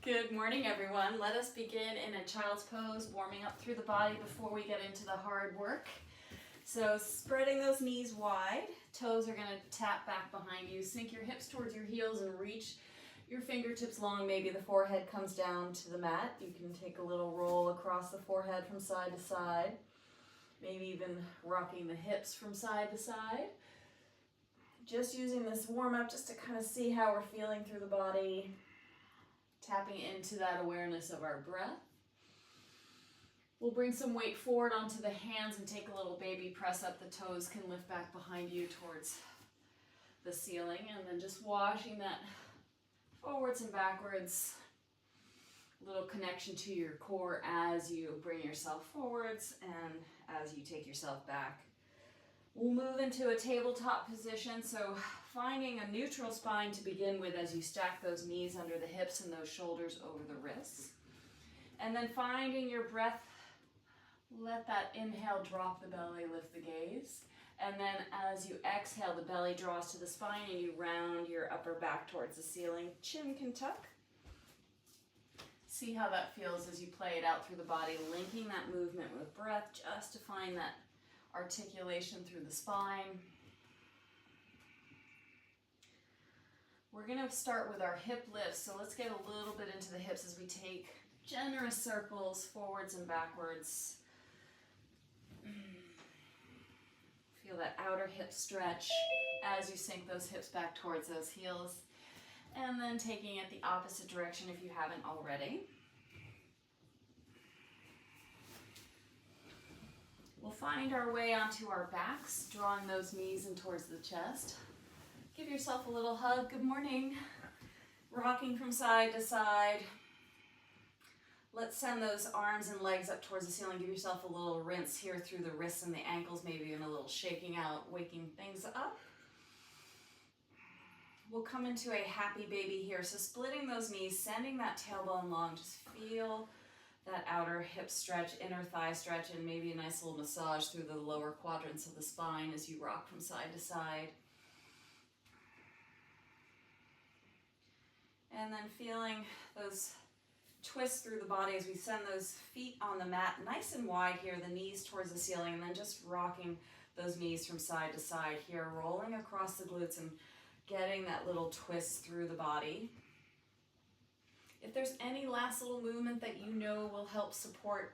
Good morning, everyone. Let us begin in a child's pose, warming up through the body before we get into the hard work. So spreading those knees wide, toes are going to tap back behind you. Sink your hips towards your heels and reach your fingertips long. Maybe the forehead comes down to the mat. You can take a little roll across the forehead from side to side. Maybe even rocking the hips from side to side. Just using this warm up just to kind of see how we're feeling through the body. Tapping into that awareness of our breath. We'll bring some weight forward onto the hands and take a little baby press up. The toes can lift back behind you towards the ceiling, and then just washing that forwards and backwards. A little connection to your core as you bring yourself forwards and as you take yourself back. We'll move into a tabletop position, so finding a neutral spine to begin with as you stack those knees under the hips and those shoulders over the wrists. And then finding your breath, let that inhale drop the belly, lift the gaze. And then as you exhale, the belly draws to the spine and you round your upper back towards the ceiling. Chin can tuck. See how that feels as you play it out through the body, linking that movement with breath just to find that articulation through the spine. We're going to start with our hip lifts, so let's get a little bit into the hips as we take generous circles forwards and backwards. Feel that outer hip stretch as you sink those hips back towards those heels, and then taking it the opposite direction if you haven't already. We'll find our way onto our backs, drawing those knees in towards the chest. Give yourself a little hug. Good morning. Rocking from side to side. Let's send those arms and legs up towards the ceiling. Give yourself a little rinse here through the wrists and the ankles, maybe even a little shaking out, waking things up. We'll come into a happy baby here. So splitting those knees, sending that tailbone long. Just feel that outer hip stretch, inner thigh stretch, and maybe a nice little massage through the lower quadrants of the spine as you rock from side to side. And then feeling those twists through the body as we send those feet on the mat nice and wide here, the knees towards the ceiling, and then just rocking those knees from side to side here, rolling across the glutes and getting that little twist through the body. If there's any last little movement that you know will help support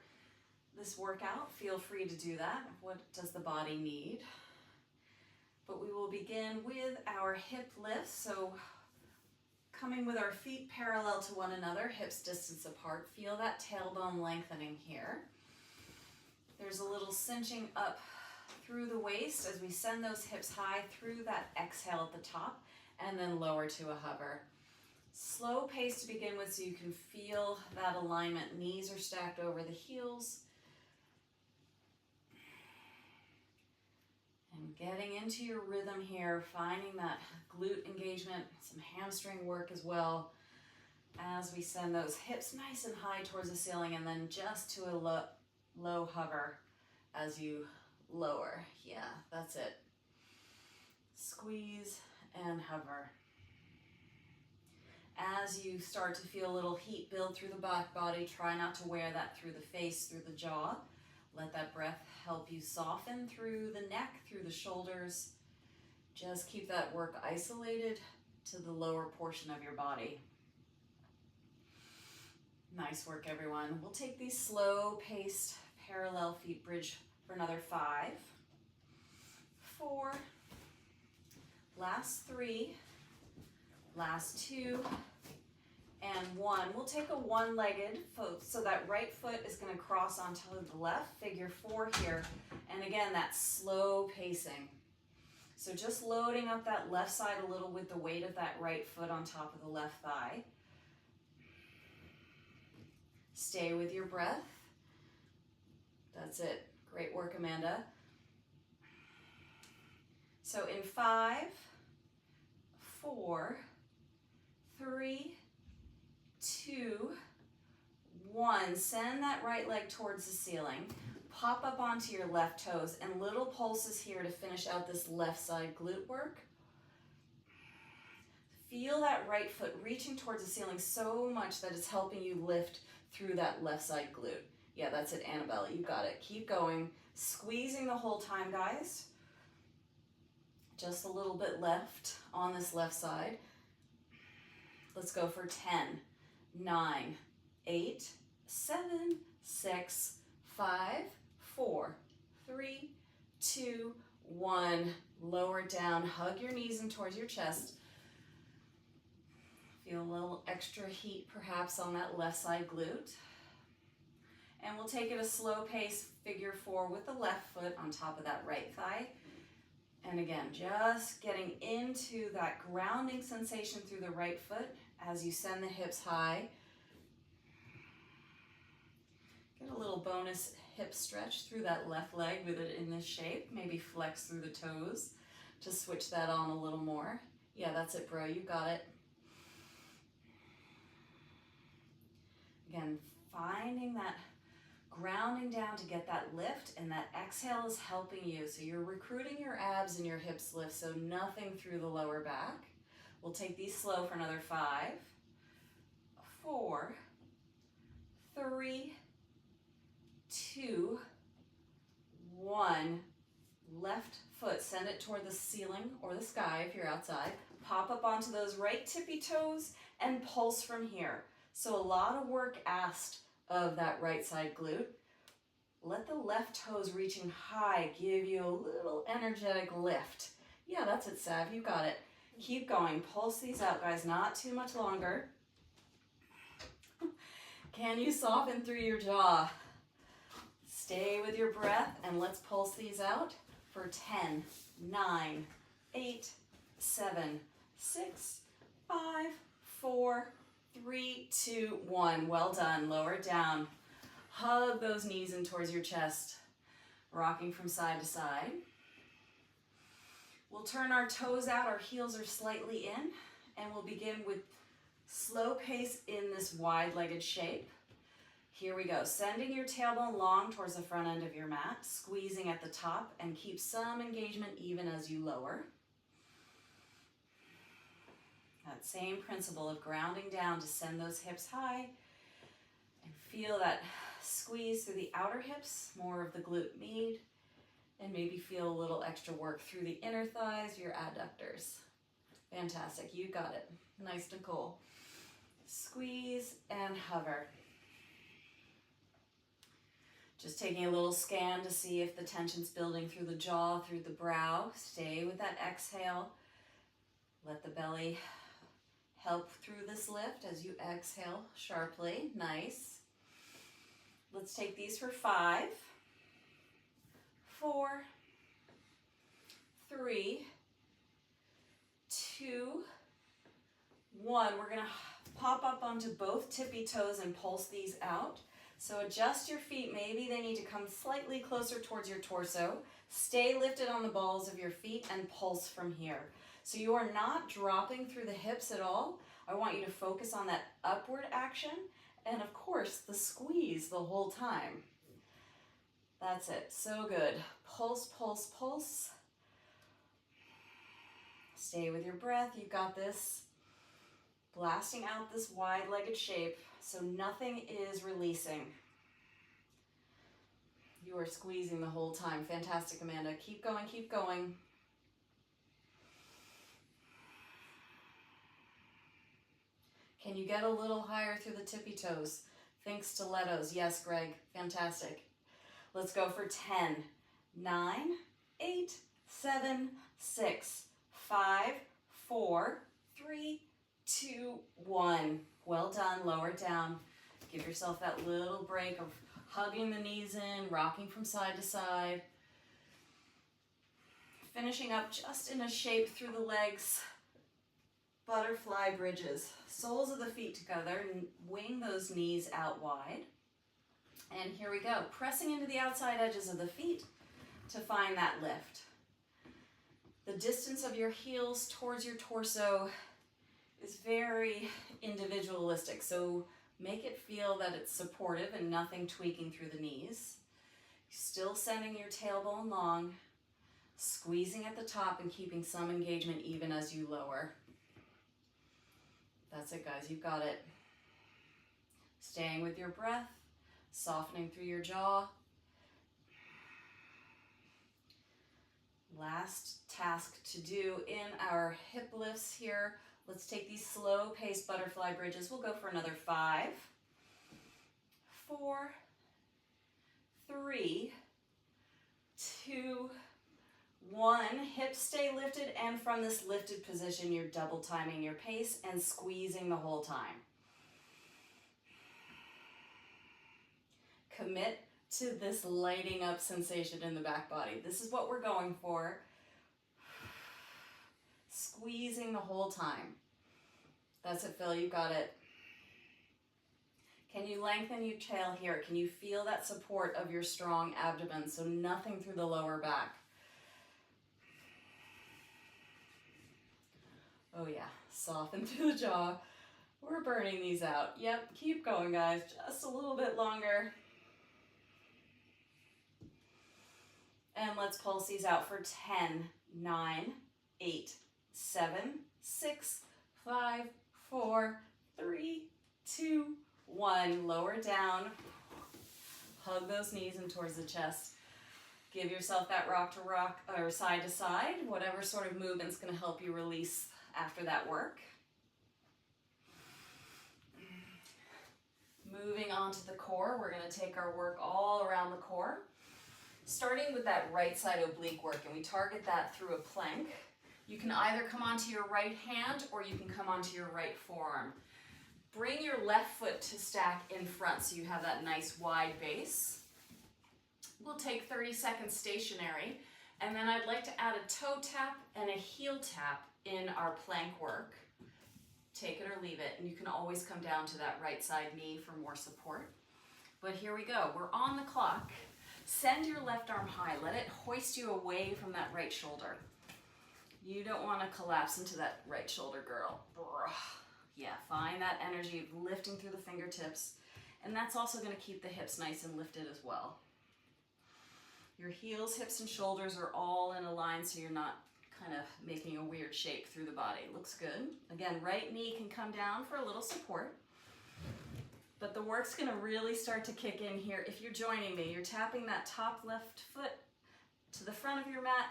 this workout, feel free to do that. What does the body need? But we will begin with our hip lifts. So coming with our feet parallel to one another, hips distance apart. Feel that tailbone lengthening here. There's a little cinching up through the waist as we send those hips high through that exhale at the top and then lower to a hover. Slow pace to begin with so you can feel that alignment. Knees are stacked over the heels. And getting into your rhythm here, finding that glute engagement, some hamstring work as well, as we send those hips nice and high towards the ceiling and then just to a low hover as you lower. Yeah, that's it. Squeeze and hover. As you start to feel a little heat build through the back body, try not to wear that through the face, through the jaw. Let that breath help you soften through the neck, through the shoulders. Just keep that work isolated to the lower portion of your body. Nice work, everyone. We'll take these slow-paced parallel feet bridge for another 5, 4, last 3, last 2, and 1. We'll take a one-legged foot, so that right foot is going to cross onto the left, figure 4 here, and again, that slow pacing. So just loading up that left side a little with the weight of that right foot on top of the left thigh. Stay with your breath. That's it. Great work, Amanda. So in 5, 4, 3, 2, 1. Send that right leg towards the ceiling. Pop up onto your left toes and little pulses here to finish out this left side glute work. Feel that right foot reaching towards the ceiling so much that it's helping you lift through that left side glute. Yeah, that's it, Annabelle, you got it. Keep going, squeezing the whole time, guys. Just a little bit left on this left side. Let's go for 10, 9, 8, 7, 6, 5, 4, 3, 2, 1. Lower down, hug your knees in towards your chest. Feel a little extra heat perhaps on that left side glute. And we'll take it a slow pace, figure 4 with the left foot on top of that right thigh. And again, just getting into that grounding sensation through the right foot as you send the hips high. Get a little bonus hip stretch through that left leg with it in this shape. Maybe flex through the toes to switch that on a little more. Yeah, that's it, bro. You got it. Again, finding that grounding down to get that lift, and that exhale is helping you. So you're recruiting your abs and your hips lift, so nothing through the lower back. We'll take these slow for another 5, 4, 3, 2, 1. Left foot, send it toward the ceiling or the sky if you're outside. Pop up onto those right tippy toes and pulse from here. So a lot of work asked of that right side glute. Let the left toes reaching high give you a little energetic lift. Yeah, that's it, Sav, you got it. Keep going, pulse these out, guys, not too much longer. Can you soften through your jaw? Stay with your breath and let's pulse these out for 10, 9, 8, 7, 6, 5, 4, 3, 2, 1. Well done. Lower it down. Hug those knees in towards your chest. Rocking from side to side. We'll turn our toes out. Our heels are slightly in. And we'll begin with slow pace in this wide-legged shape. Here we go. Sending your tailbone long towards the front end of your mat. Squeezing at the top. And keep some engagement even as you lower. That same principle of grounding down to send those hips high and feel that squeeze through the outer hips, more of the glute med, and maybe feel a little extra work through the inner thighs, your adductors. Fantastic, you got it. Nice, Nicole. Squeeze and hover. Just taking a little scan to see if the tension's building through the jaw, through the brow. Stay with that exhale. Let the belly help through this lift as you exhale sharply. Nice. Let's take these for 5, 4, 3, 2, 1. We're going to pop up onto both tippy toes and pulse these out. So adjust your feet. Maybe they need to come slightly closer towards your torso. Stay lifted on the balls of your feet and pulse from here. So you are not dropping through the hips at all. I want you to focus on that upward action and, of course, the squeeze the whole time. That's it. So good. Pulse, pulse, pulse. Stay with your breath. You got this. Blasting out this wide-legged shape so nothing is releasing. You are squeezing the whole time. Fantastic, Amanda. Keep going, keep going. Can you get a little higher through the tippy toes? Think stilettos. Yes, Greg. Fantastic. Let's go for 10, 9, 8, 7, 6, 5, 4, 3, 2, 1. Well done. Lower it down. Give yourself that little break of hugging the knees in, rocking from side to side. Finishing up just in a shape through the legs. Butterfly bridges. Soles of the feet together and wing those knees out wide. And here we go. Pressing into the outside edges of the feet to find that lift. The distance of your heels towards your torso is very individualistic, so make it feel that it's supportive and nothing tweaking through the knees. Still sending your tailbone long, squeezing at the top and keeping some engagement even as you lower. That's it, guys. You've got it. Staying with your breath, softening through your jaw. Last task to do in our hip lifts here. Let's take these slow paced butterfly bridges. We'll go for another 5, 4, 3, 2, 1. Hips stay lifted, and from this lifted position, you're double timing your pace and squeezing the whole time. Commit to this lighting up sensation in the back body. This is what we're going for. Squeezing the whole time. That's it, Phil. You got it. Can you lengthen your tail here? Can you feel that support of your strong abdomen? So nothing through the lower back. Oh yeah, soften through the jaw. We're burning these out. Yep, keep going, guys. Just a little bit longer. And let's pulse these out for 10, 9, 8, 7, 6, 5, 4, 3, 2, 1. Lower down. Hug those knees in towards the chest. Give yourself that rock to rock or side to side, whatever sort of movement's going to help you release after that work. Moving on to the core, we're going to take our work all around the core, starting with that right side oblique work, and we target that through a plank. You can either come onto your right hand or you can come onto your right forearm. Bring your left foot to stack in front so you have that nice wide base. We'll take 30 seconds stationary, and then I'd like to add a toe tap and a heel tap in our plank work. Take it or leave it, and you can always come down to that right side knee for more support. But here we go. We're on the clock. Send your left arm high. Let it hoist you away from that right shoulder. You don't want to collapse into that right shoulder, girl. Yeah, find that energy of lifting through the fingertips, and that's also going to keep the hips nice and lifted as well. Your heels, hips, and shoulders are all in a line, so you're not kind of making a weird shape through the body. Looks good. Again, right knee can come down for a little support. But the work's going to really start to kick in here. If you're joining me, you're tapping that top left foot to the front of your mat,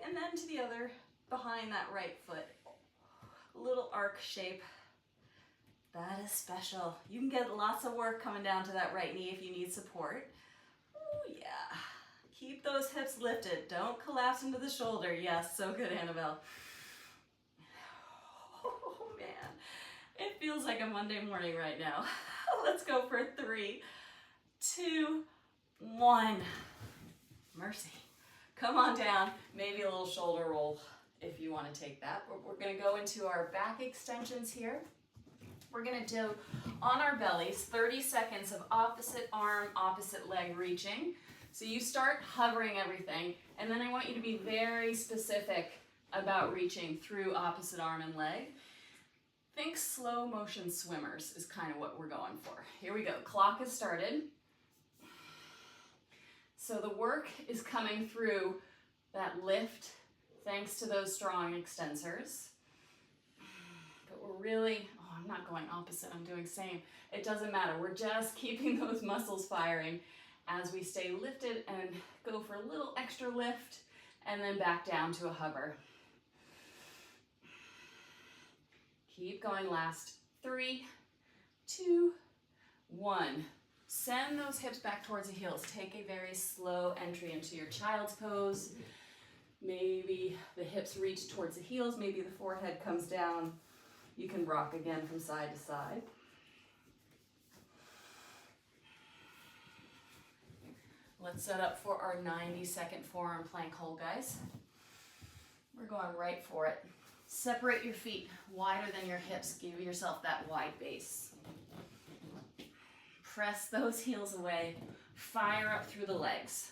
and then to the other behind that right foot. Little arc shape. That is special. You can get lots of work coming down to that right knee if you need support. Oh yeah. Keep those hips lifted. Don't collapse into the shoulder. Yes, so good, Annabelle. Oh man, it feels like a Monday morning right now. Let's go for 3, 2, 1. Mercy. Come on down. Maybe a little shoulder roll if you want to take that. We're going to go into our back extensions here. We're going to do on our bellies 30 seconds of opposite arm, opposite leg reaching. So you start hovering everything, and then I want you to be very specific about reaching through opposite arm and leg. Think slow motion swimmers is kind of what we're going for. Here we go. Clock has started. So the work is coming through that lift thanks to those strong extensors. But we're really, I'm not going opposite, I'm doing same. It doesn't matter. We're just keeping those muscles firing as we stay lifted and go for a little extra lift and then back down to a hover. Keep going. Last 3, 2, 1. Send those hips back towards the heels. Take a very slow entry into your child's pose. Maybe the hips reach towards the heels. Maybe the forehead comes down. You can rock again from side to side. Let's set up for our 90-second forearm plank hold, guys. We're going right for it. Separate your feet wider than your hips. Give yourself that wide base. Press those heels away. Fire up through the legs.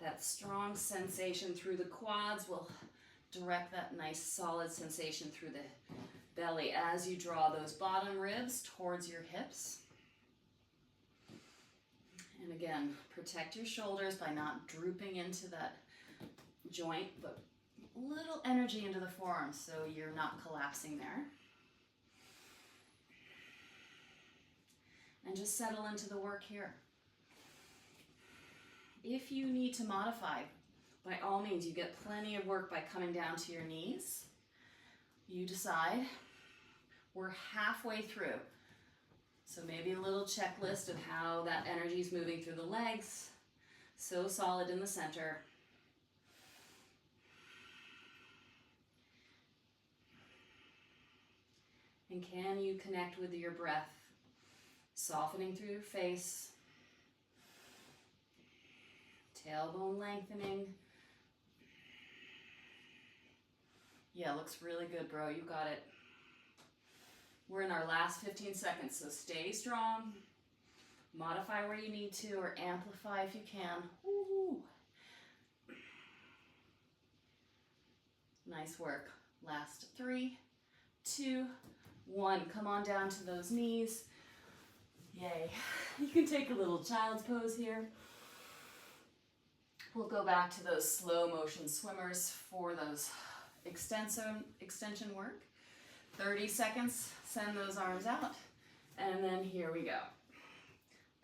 That strong sensation through the quads will direct that nice solid sensation through the belly as you draw those bottom ribs towards your hips. And again, protect your shoulders by not drooping into that joint, but little energy into the forearms so you're not collapsing there. and just settle into the work here. If you need to modify, by all means, you get plenty of work by coming down to your knees. You decide. We're halfway through. So maybe a little checklist of how that energy is moving through the legs. So solid in the center. And can you connect with your breath? Softening through your face. Tailbone lengthening. Yeah, looks really good, bro. You got it. We're in our last 15 seconds, so stay strong. Modify where you need to, or amplify if you can. Woo-hoo. Nice work. Last 3, 2, 1. Come on down to those knees. Yay. You can take a little child's pose here. We'll go back to those slow motion swimmers for those extension work. 30 seconds, send those arms out, and then here we go.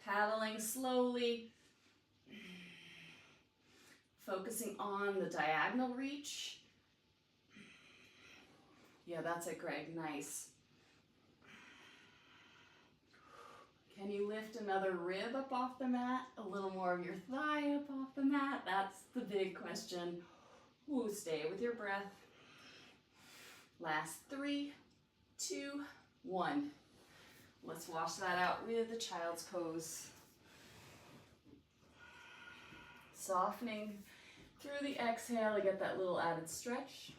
Paddling slowly, focusing on the diagonal reach. Yeah, that's it, Greg, nice. Can you lift another rib up off the mat? A little more of your thigh up off the mat? That's the big question. Ooh, stay with your breath. Last 3, 2, 1. Let's wash that out with the child's pose. Softening through the exhale to get that little added stretch.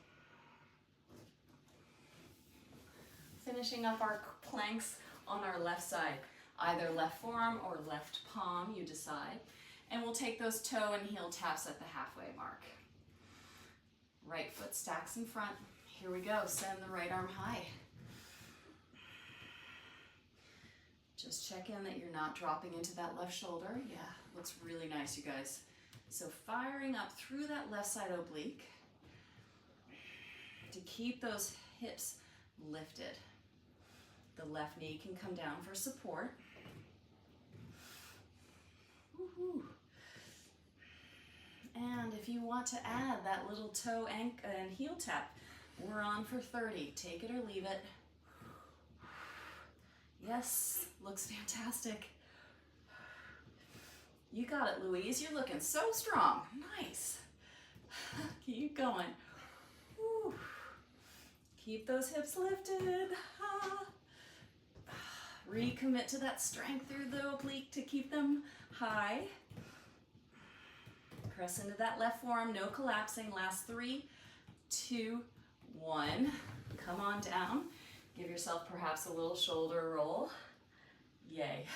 Finishing up our planks on our left side. Either left forearm or left palm, you decide. And we'll take those toe and heel taps at the halfway mark. Right foot stacks in front. Here we go, send the right arm high. Just check in that you're not dropping into that left shoulder. Yeah, looks really nice, you guys. So firing up through that left side oblique to keep those hips lifted. The left knee can come down for support. Woo-hoo. And if you want to add that little toe and heel tap, we're on for 30. Take it or leave it. Yes, looks fantastic. You got it, Louise. You're looking so strong. Nice. Keep going. Woo. Keep those hips lifted. Recommit to that strength through the oblique to keep them high. Press into that left forearm, no collapsing. Last 3, 2, 1. Come on down. Give yourself perhaps a little shoulder roll. Yay.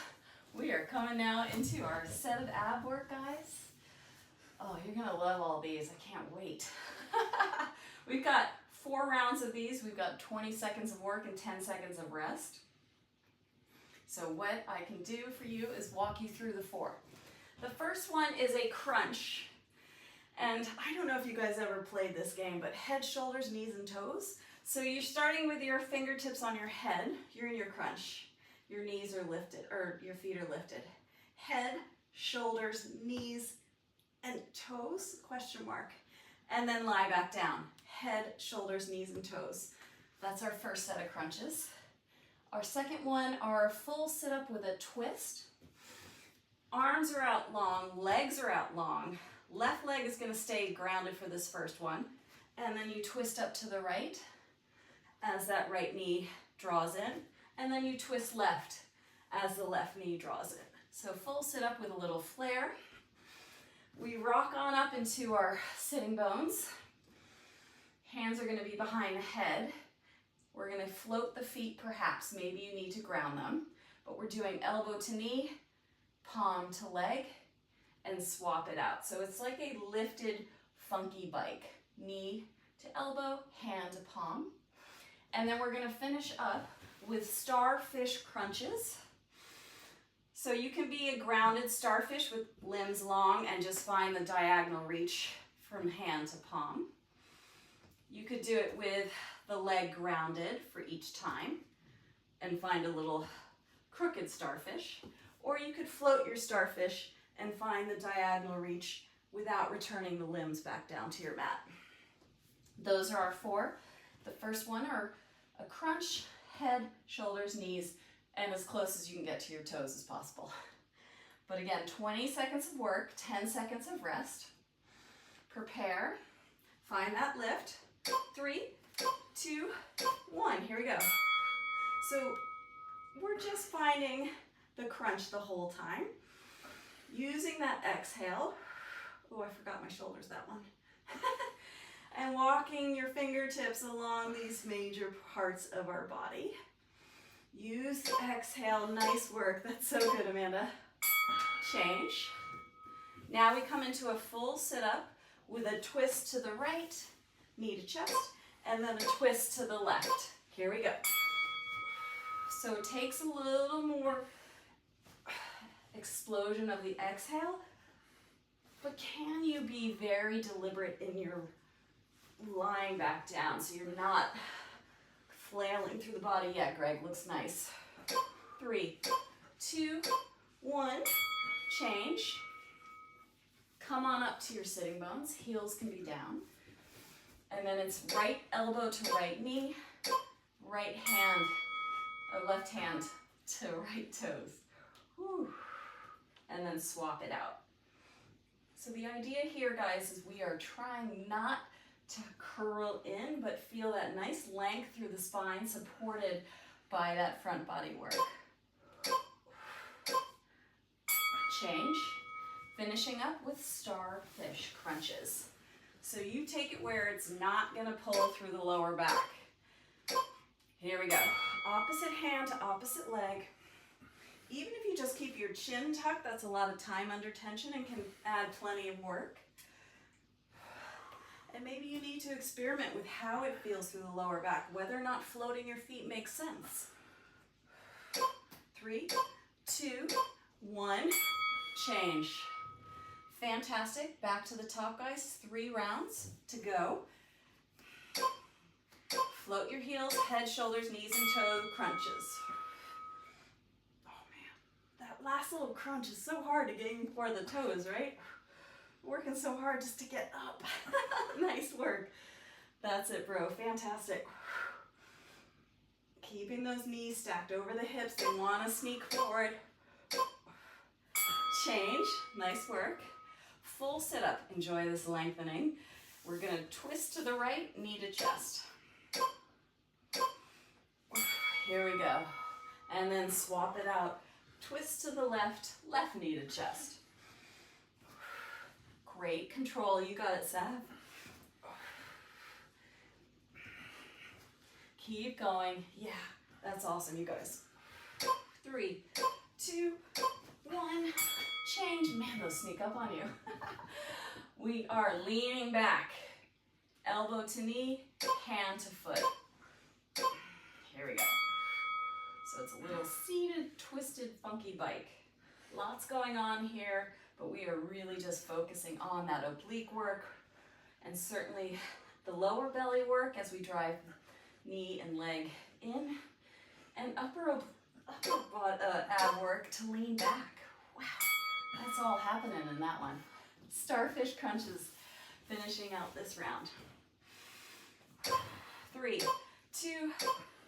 We are coming now into our set of ab work, guys. Oh, you're gonna love all these. I can't wait. We've got 4 rounds of these. We've got 20 seconds of work and 10 seconds of rest. So what I can do for you is walk you through the 4. The first one is a crunch. And I don't know if you guys ever played this game, but head, shoulders, knees, and toes. So you're starting with your fingertips on your head. You're in your crunch. Your knees are lifted, or your feet are lifted. Head, shoulders, knees, and toes, question mark. And then lie back down. Head, shoulders, knees, and toes. That's our first set of crunches. Our second one are a full sit-up with a twist. Arms are out long, legs are out long. Left leg is going to stay grounded for this first one. And then you twist up to the right as that right knee draws in. And then you twist left as the left knee draws in. So full sit-up with a little flare. We rock on up into our sitting bones. Hands are going to be behind the head. We're going to float the feet perhaps. Maybe you need to ground them. But we're doing elbow to knee, palm to leg, and swap it out. So it's like a lifted, funky bike. Knee to elbow, hand to palm. And then we're going to finish up with starfish crunches. So you can be a grounded starfish with limbs long and just find the diagonal reach from hand to palm. You could do it with the leg grounded for each time and find a little crooked starfish, or you could float your starfish and find the diagonal reach without returning the limbs back down to your mat. Those are our 4. The first one are a crunch, head, shoulders, knees, and as close as you can get to your toes as possible. But again, 20 seconds of work, 10 seconds of rest. Prepare, find that lift. 3, 2, 1, here we go. So we're just finding the crunch the whole time. Using that exhale, oh, I forgot my shoulders, that one. And walking your fingertips along these major parts of our body. Use the exhale, nice work. That's so good, Amanda. Change. Now we come into a full sit-up with a twist to the right, knee to chest, and then a twist to the left. Here we go. So it takes a little more explosion of the exhale, but can you be very deliberate in your lying back down so you're not flailing through the body? Yeah, Greg, looks nice. 3, 2, 1, change. Come on up to your sitting bones, heels can be down. And then it's right elbow to right knee, right hand, or left hand to right toes. Whew. And then swap it out. So the idea here, guys, is we are trying not to curl in, but feel that nice length through the spine supported by that front body work. Change. Finishing up with starfish crunches. So you take it where it's not gonna pull through the lower back. Here we go. Opposite hand to opposite leg. Even if you just keep your chin tucked, that's a lot of time under tension and can add plenty of work. And maybe you need to experiment with how it feels through the lower back, whether or not floating your feet makes sense. 3, 2, 1, change. Fantastic. Back to the top, guys. 3 rounds to go. Float your heels, head, shoulders, knees, and toe crunches. Oh man, that last little crunch is so hard to get in for the toes, right? Working so hard just to get up. Nice work. That's it, bro. Fantastic. Keeping those knees stacked over the hips. They want to sneak forward. Change. Nice work. Full sit-up. Enjoy this lengthening. We're going to twist to the right, knee to chest. Here we go. And then swap it out. Twist to the left, left knee to chest. Great control. You got it, Sav. Keep going. Yeah, that's awesome, you guys. 3, 2, 1. Change. Man, those sneak up on you. We are leaning back. Elbow to knee, hand to foot. Here we go. So it's a little seated, twisted, funky bike. Lots going on here, but we are really just focusing on that oblique work and certainly the lower belly work as we drive knee and leg in, and upper ab work to lean back. Wow, that's all happening in that one. Starfish crunches finishing out this round. 3, 2,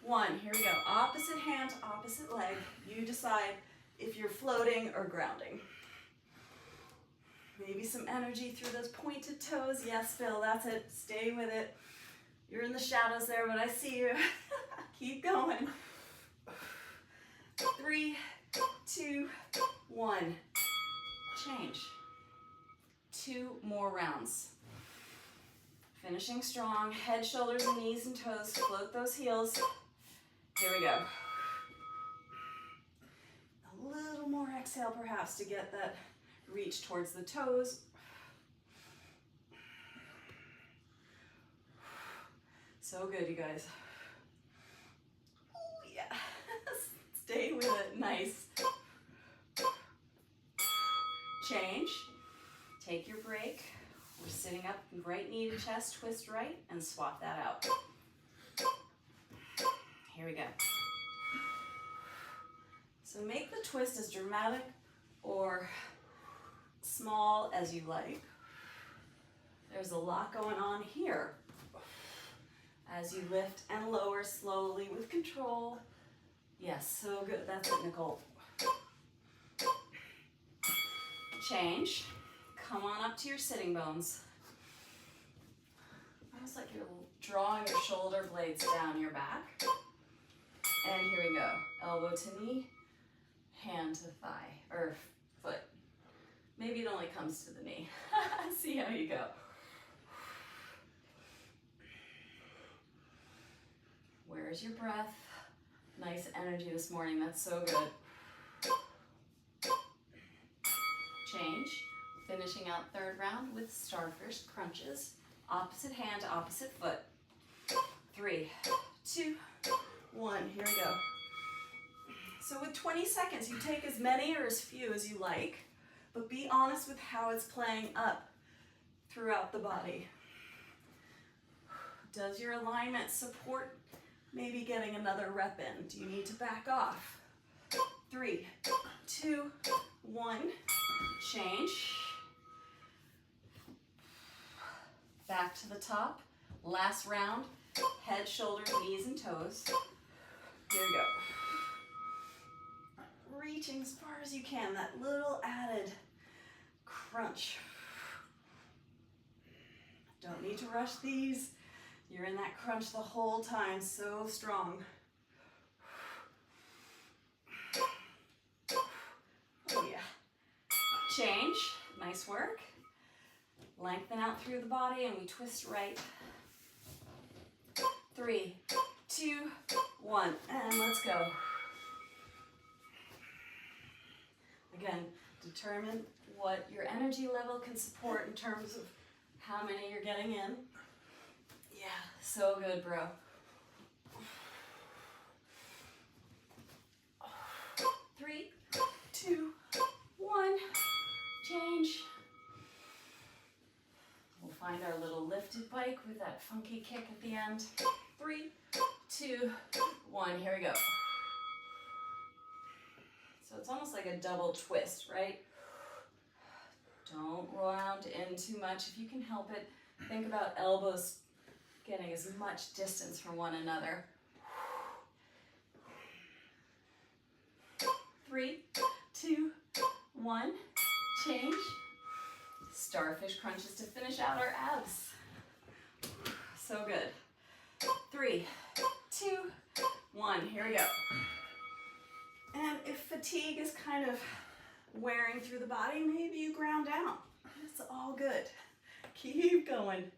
1. Here we go. Opposite hand, opposite leg. You decide if you're floating or grounding. Maybe some energy through those pointed toes. Yes, Phil, that's it. Stay with it. You're in the shadows there, but I see you. Keep going. 3, 2, 1. Change. 2 more rounds. Finishing strong. Head, shoulders, and knees and toes. Float those heels. Here we go. A little more exhale perhaps to get that reach towards the toes. So good, you guys. Oh, yeah. Stay with it. Nice. Change. Take your break. We're sitting up, right knee to chest, twist right, and swap that out. Here we go. So make the twist as dramatic or small as you like. There's a lot going on here. As you lift and lower slowly with control. Yes, so good. That's it, Nicole. Change. Come on up to your sitting bones. Almost like you're drawing your shoulder blades down your back. And here we go. Elbow to knee, hand to thigh, or foot. Maybe it only comes to the knee. See how you go. Where's your breath? Nice energy this morning. That's so good. Change. Finishing out third round with starfish crunches. Opposite hand, opposite foot. 3, 2, 1. Here we go. So with 20 seconds, you take as many or as few as you like, but be honest with how it's playing up throughout the body. Does your alignment support maybe getting another rep in? Do you need to back off? 3, 2, 1. Change. Back to the top. Last round. Head, shoulders, knees, and toes. Here we go. Reaching as far as you can. That little added crunch. Don't need to rush these. You're in that crunch the whole time. So strong. Oh yeah. Change. Nice work. Lengthen out through the body and we twist right. 3, 2, 1, and let's go. Again, determine what your energy level can support in terms of how many you're getting in. Yeah, so good, bro. 3, 2, 1, change. We'll find our little lifted bike with that funky kick at the end. 3, 2, 1, here we go. So it's almost like a double twist, right? Don't round in too much if you can help it. Think about elbows getting as much distance from one another. 3, 2, 1, change. Starfish crunches to finish out our abs. So good. 3, 2, 1, here we go. And if fatigue is kind of wearing through the body, maybe you ground down. It's all good. Keep going.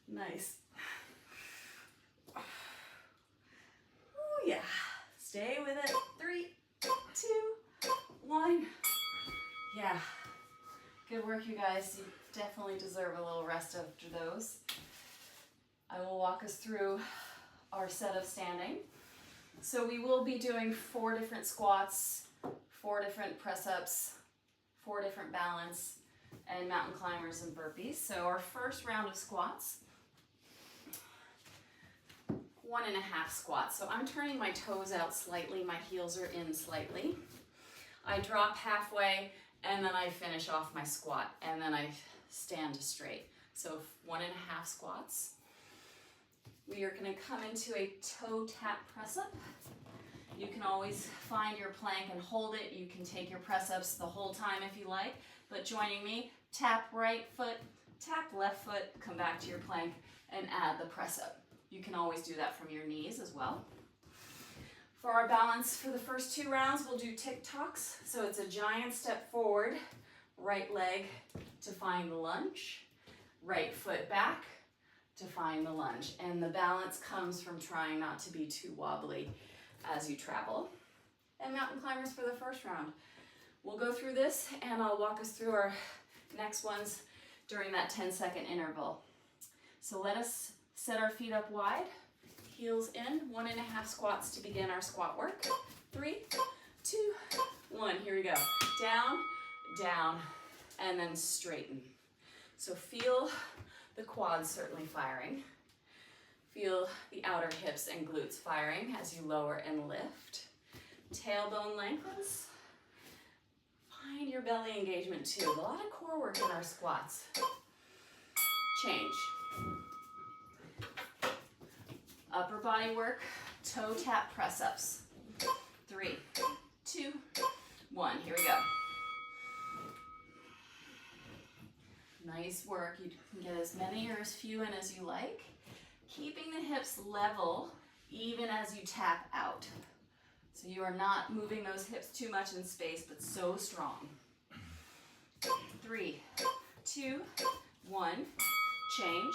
Nice. Oh yeah. Stay with it. 3, 2, 1. Yeah. Good work, you guys. You definitely deserve a little rest after those. I will walk us through our set of standing. So we will be doing 4 different squats, 4 different press-ups, 4 different balance, and mountain climbers and burpees. So our first round of squats, 1.5 squats. So I'm turning my toes out slightly, my heels are in slightly. I drop halfway, and then I finish off my squat, and then I stand straight. So 1.5 squats. We are going to come into a toe tap press up. You can always find your plank and hold it. You can take your press ups the whole time if you like, but joining me, tap right foot, tap left foot, come back to your plank and add the press up. You can always do that from your knees as well. For our balance for the first 2 rounds, we'll do tick-tocks. So it's a giant step forward, right leg to find the lunge, right foot back to find the lunge. And the balance comes from trying not to be too wobbly as you travel. And mountain climbers for the first round. We'll go through this and I'll walk us through our next ones during that 10-second interval. So let us set our feet up wide. Heels in, 1.5 squats to begin our squat work. 3, 2, 1, here we go. Down, down, and then straighten. So feel the quads certainly firing. Feel the outer hips and glutes firing as you lower and lift. Tailbone lengthens. Find your belly engagement too. A lot of core work in our squats. Change. Upper body work, toe tap press ups. 3, 2, 1. Here we go. Nice work. You can get as many or as few in as you like. Keeping the hips level even as you tap out. So you are not moving those hips too much in space, but so strong. 3, 2, 1. Change.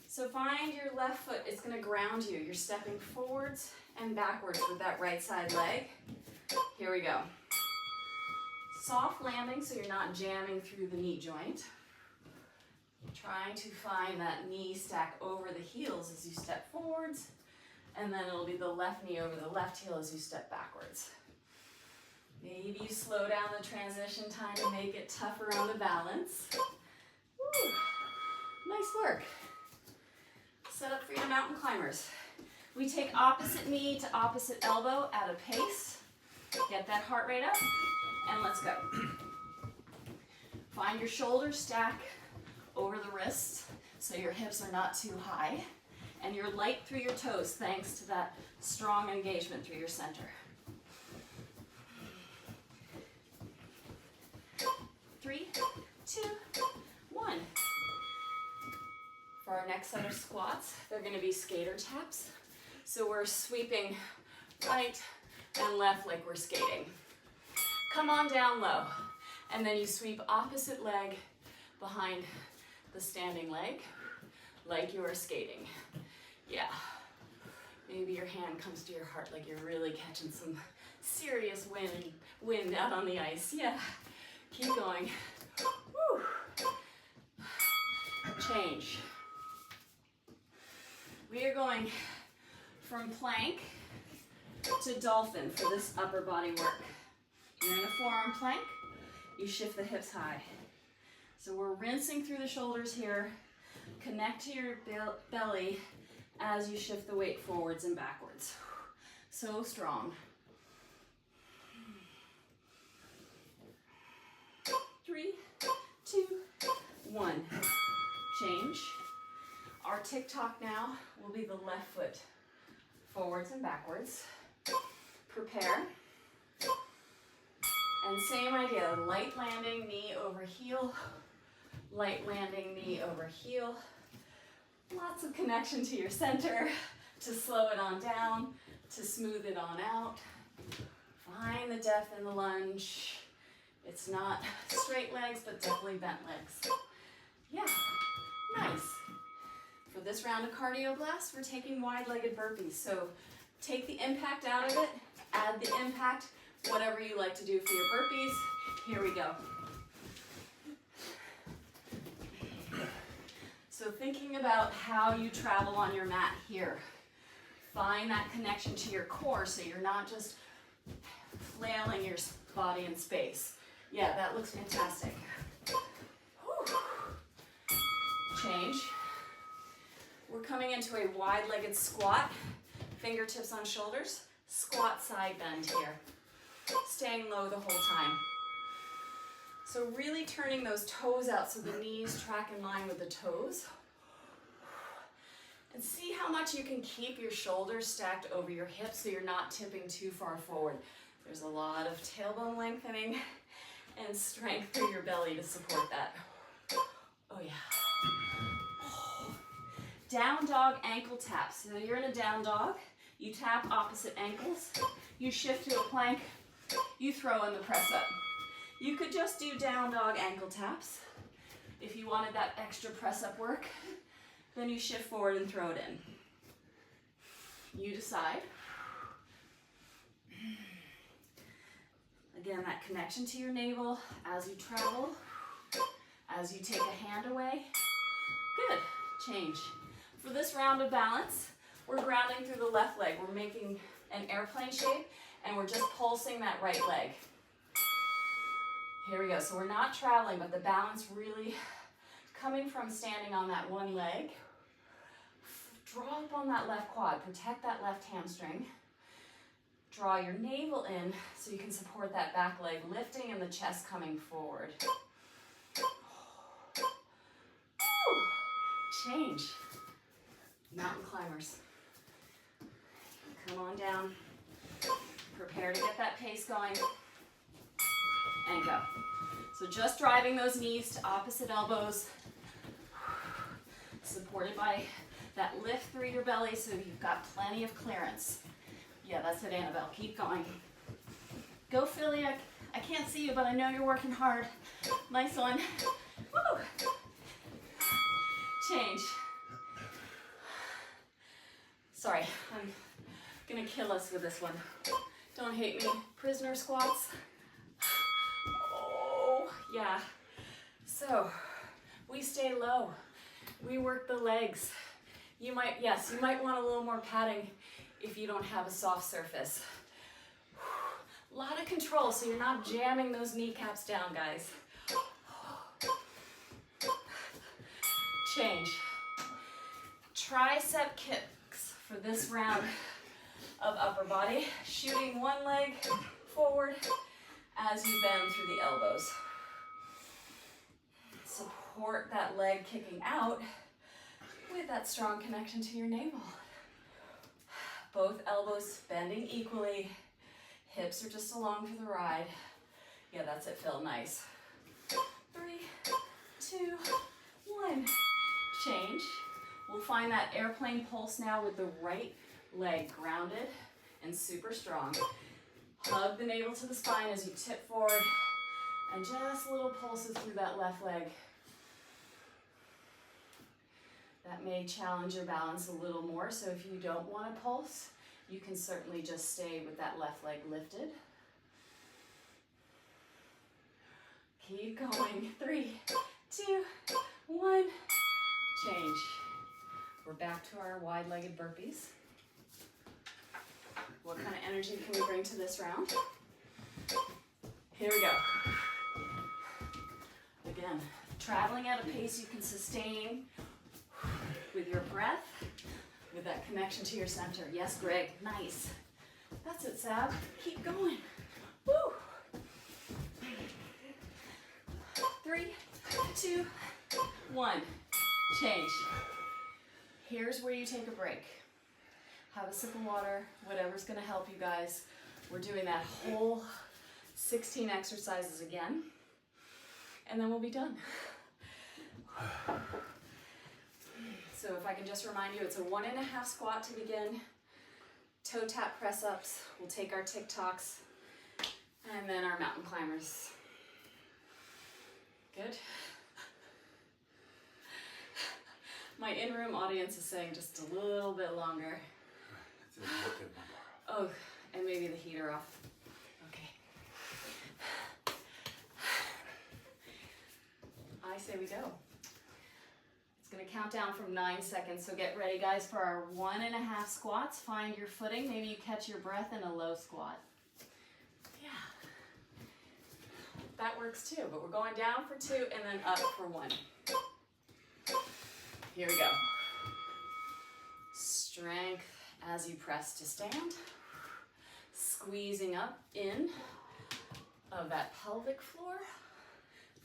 So find your left foot, it's going to ground you. You're stepping forwards and backwards with that right side leg. Here we go. Soft landing so you're not jamming through the knee joint. Trying to find that knee stack over the heels as you step forwards, and then it'll be the left knee over the left heel as you step backwards. Maybe you slow down the transition time to make it tougher on the balance. Woo. Nice work. Set up for your mountain climbers. We take opposite knee to opposite elbow at a pace. Get that heart rate up, and let's go. Find your shoulders stack over the wrists so your hips are not too high, and you're light through your toes thanks to that strong engagement through your center. 3, 2, 1. For our next set of squats, they're going to be skater taps. So we're sweeping right and left like we're skating. Come on down low, and then you sweep opposite leg behind the standing leg like you are skating. Yeah. Maybe your hand comes to your heart like you're really catching some serious wind out on the ice. Yeah. Keep going. Woo. Change. We are going from plank to dolphin for this upper body work. You're in a forearm plank. You shift the hips high. So we're rinsing through the shoulders here. Connect to your belly as you shift the weight forwards and backwards. So strong. 3, 2, 1. Change. Our tick-tock now will be the left foot forwards and backwards. Prepare. And same idea, light landing, knee over heel. Light landing, knee over heel. Lots of connection to your center to slow it on down, to smooth it on out. Find the depth in the lunge. It's not straight legs, but definitely bent legs. Yeah, nice. For this round of cardio blast, we're taking wide-legged burpees. So take the impact out of it, add the impact, whatever you like to do for your burpees. Here we go. So thinking about how you travel on your mat here. Find that connection to your core so you're not just flailing your body in space. Yeah, that looks fantastic. Whew. Change. We're coming into a wide-legged squat. Fingertips on shoulders. Squat side bend here. Staying low the whole time. So really turning those toes out so the knees track in line with the toes. And see how much you can keep your shoulders stacked over your hips so you're not tipping too far forward. There's a lot of tailbone lengthening and strength through your belly to support that. Oh yeah. Down dog ankle taps. So you're in a down dog. You tap opposite ankles. You shift to a plank. You throw in the press up. You could just do down dog ankle taps. If you wanted that extra press up work, then you shift forward and throw it in. You decide. Again, that connection to your navel as you travel, as you take a hand away. Good. Change. For this round of balance, we're grounding through the left leg. We're making an airplane shape, and we're just pulsing that right leg. Here we go. So we're not traveling, but the balance really coming from standing on that one leg. Draw up on that left quad. Protect that left hamstring. Draw your navel in so you can support that back leg lifting and the chest coming forward. Change. Mountain climbers. Come on down. Prepare to get that pace going. And go. So just driving those knees to opposite elbows. Supported by that lift through your belly so you've got plenty of clearance. Yeah, that's it, Annabelle. Keep going. Go, Philly. I can't see you, but I know you're working hard. Nice one. Woo! Change. Sorry, I'm gonna kill us with this one. Don't hate me. Prisoner squats. Oh, yeah. So, we stay low. We work the legs. You might want a little more padding if you don't have a soft surface. A lot of control so you're not jamming those kneecaps down, guys. Change. Tricep kicks for this round of upper body. Shooting one leg forward as you bend through the elbows. Support that leg kicking out with that strong connection to your navel. Both elbows bending equally. Hips are just along for the ride. Yeah, that's it, Phil. Nice. 3, 2, 1. Change. We'll find that airplane pulse now with the right leg grounded and super strong. Hug the navel to the spine as you tip forward and just little pulses through that left leg. That may challenge your balance a little more, so if you don't want to pulse, you can certainly just stay with that left leg lifted. Keep going. 3, 2, 1. Change. We're back to our wide-legged burpees. What kind of energy can we bring to this round? Here we go. Again, traveling at a pace you can sustain with your breath, with that connection to your center. Yes, Greg, nice. That's it, Sab. Keep going. Woo! 3, 2, 1. Change. Here's where you take a break. Have a sip of water, whatever's gonna help you guys. We're doing that whole 16 exercises again, and then we'll be done. So if I can just remind you, it's a 1.5 squat to begin. Toe tap press ups. We'll take our TikToks and then our mountain climbers. Good. My in-room audience is saying just a little bit longer. Oh, and maybe the heater off. Okay. I say we go. It's going to count down from 9 seconds, so get ready, guys, for our 1.5 squats. Find your footing. Maybe you catch your breath in a low squat. Yeah. That works too, but we're going down for 2 and then up for 1. Here we go. Strength as you press to stand. Squeezing up in of that pelvic floor.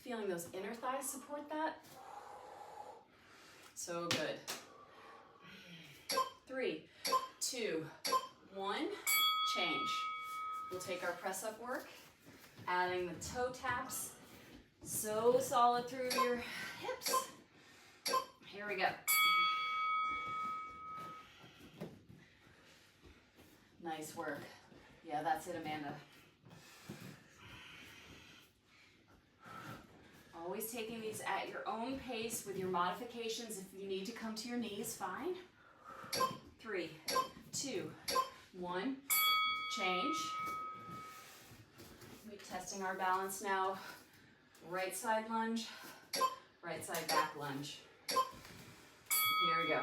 Feeling those inner thighs support that. So good. 3, 2, 1. Change. We'll take our press up work, adding the toe taps. So solid through your hips. Here we go. Nice work. Yeah, that's it, Amanda. Always taking these at your own pace with your modifications. If you need to come to your knees, fine. 3, 2, 1. Change. We're testing our balance now. Right side lunge, right side back lunge. Here we go.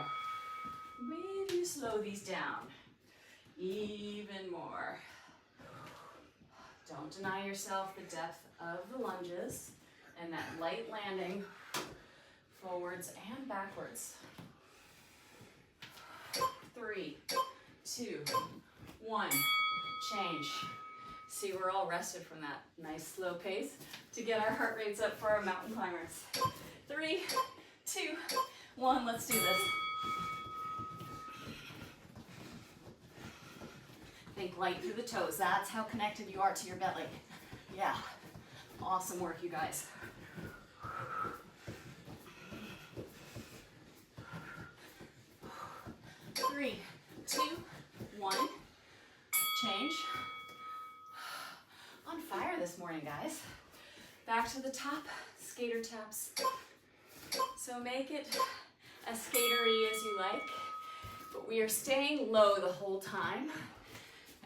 Maybe slow these down even more. Don't deny yourself the depth of the lunges and that light landing forwards and backwards. 3, 2, 1. change. See, we're all rested from that nice slow pace to get our heart rates up for our mountain climbers. 3, 2, 1, let's do this. Think light through the toes. That's how connected you are to your belly. Yeah, awesome work, you guys. 3, 2, 1, change. On fire this morning, guys. Back to the top, skater taps. So make it as skatery as you like, but we are staying low the whole time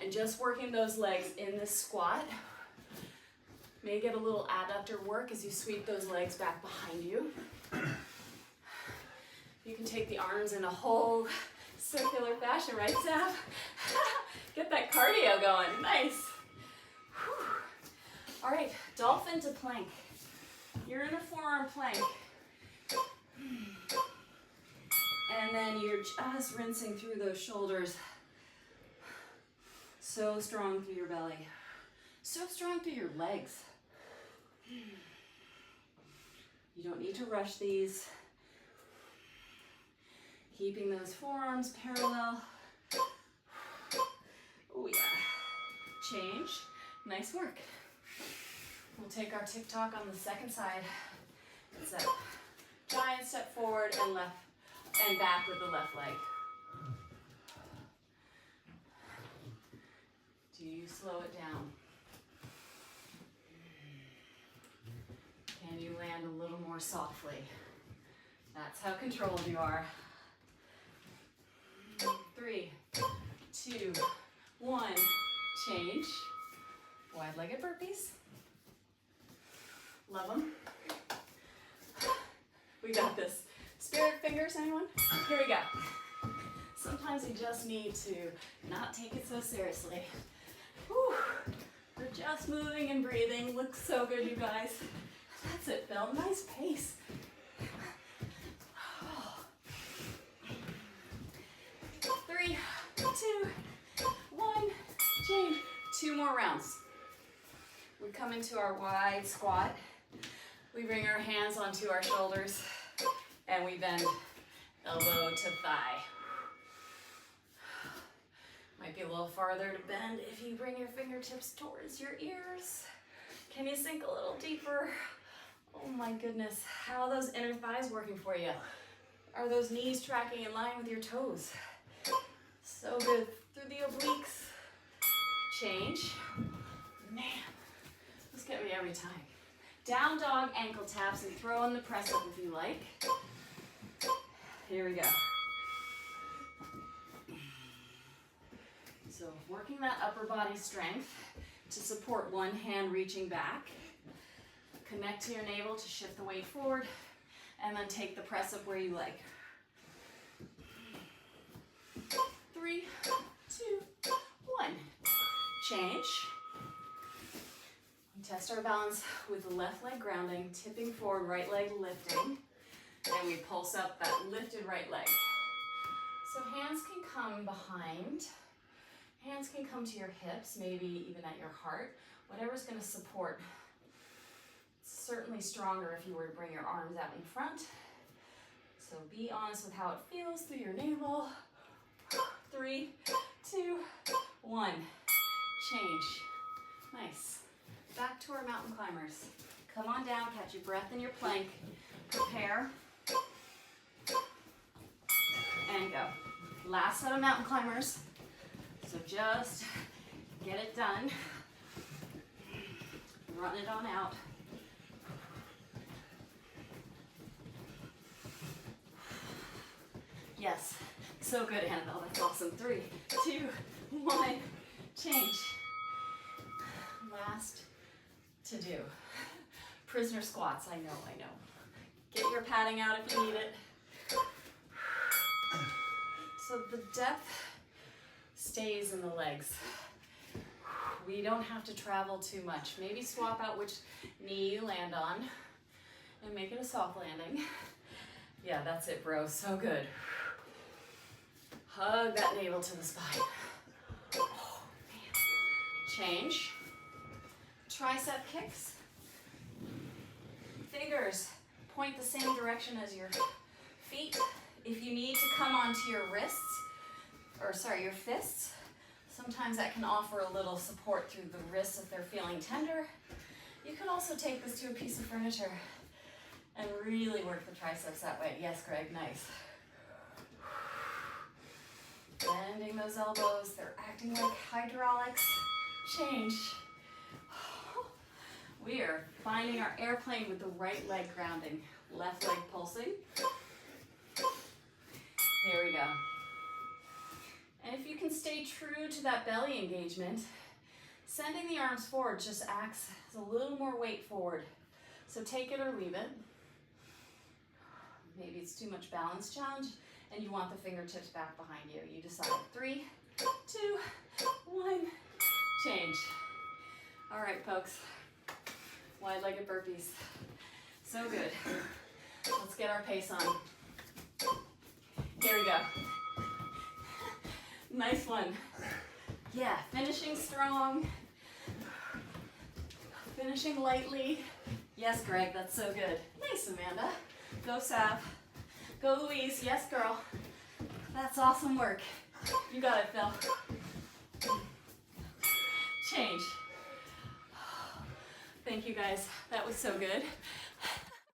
and just working those legs in this squat. May get a little adductor work as you sweep those legs back behind you. You can take the arms in a whole circular fashion, right, Saf? Get that cardio going, nice. Whew. All right, dolphin to plank. You're in a forearm plank. And then you're just rinsing through those shoulders. So strong through your belly. So strong through your legs. You don't need to rush these. Keeping those forearms parallel. Oh yeah. Change. Nice work. We'll take our tick-tock on the second side. It's a giant step forward and left and back with the left leg. Do you slow it down? Can you land a little more softly? That's how controlled you are. 3, 2, 1, change. Wide-legged burpees. Love them. We got this. Spirit fingers, anyone? Here we go. Sometimes you just need to not take it so seriously. Whew. We're just moving and breathing. Looks so good, you guys. That's it, Phil. Nice pace. 3, 2, 1, change. 2 more rounds. We come into our wide squat. We bring our hands onto our shoulders and we bend elbow to thigh. Might be a little farther to bend if you bring your fingertips towards your ears. Can you sink a little deeper? Oh my goodness, how are those inner thighs working for you? Are those knees tracking in line with your toes? So good. Through the obliques. Change. Man, this gets me every time. Down dog ankle taps and throw in the press up if you like. Here we go. So working that upper body strength to support one hand reaching back. Connect to your navel to shift the weight forward and then take the press up where you like. 3, 2, 1. Change. We test our balance with the left leg grounding, tipping forward, right leg lifting, and we pulse up that lifted right leg. So hands can come behind, hands can come to your hips, maybe even at your heart, whatever's going to support. It's certainly stronger if you were to bring your arms out in front. So be honest with how it feels through your navel. 3, 2, 1. Change. Nice. Back to our mountain climbers. Come on down, catch your breath in your plank. Prepare. And go. Last set of mountain climbers. So just get it done. Run it on out. Yes. So good, Annabelle. That's awesome. 3, 2, 1. Change. Last to do. Prisoner squats. I know. Get your padding out if you need it. So the depth stays in the legs. We don't have to travel too much. Maybe swap out which knee you land on and make it a soft landing. Yeah, that's it, bro. So good. Hug that navel to the spine. Oh, man. Change. Tricep kicks. Fingers point the same direction as your feet. If you need to come onto your wrists, your fists, sometimes that can offer a little support through the wrists if they're feeling tender. You could also take this to a piece of furniture and really work the triceps that way. Yes, Greg, nice. Bending those elbows, they're acting like hydraulics. Change. We are finding our airplane with the right leg grounding, left leg pulsing. Here we go. And if you can stay true to that belly engagement, sending the arms forward just acts as a little more weight forward. So take it or leave it. Maybe it's too much balance challenge and you want the fingertips back behind you. You decide. 3, 2, 1, change. All right, folks. Wide-legged burpees. So good. Let's get our pace on. Here we go. Nice one. Yeah, finishing strong. Finishing lightly. Yes, Greg, that's so good. Nice, Amanda. Go, Sav. Go, Louise. Yes, girl. That's awesome work. You got it, Phil. Change. Thank you, guys. That was so good.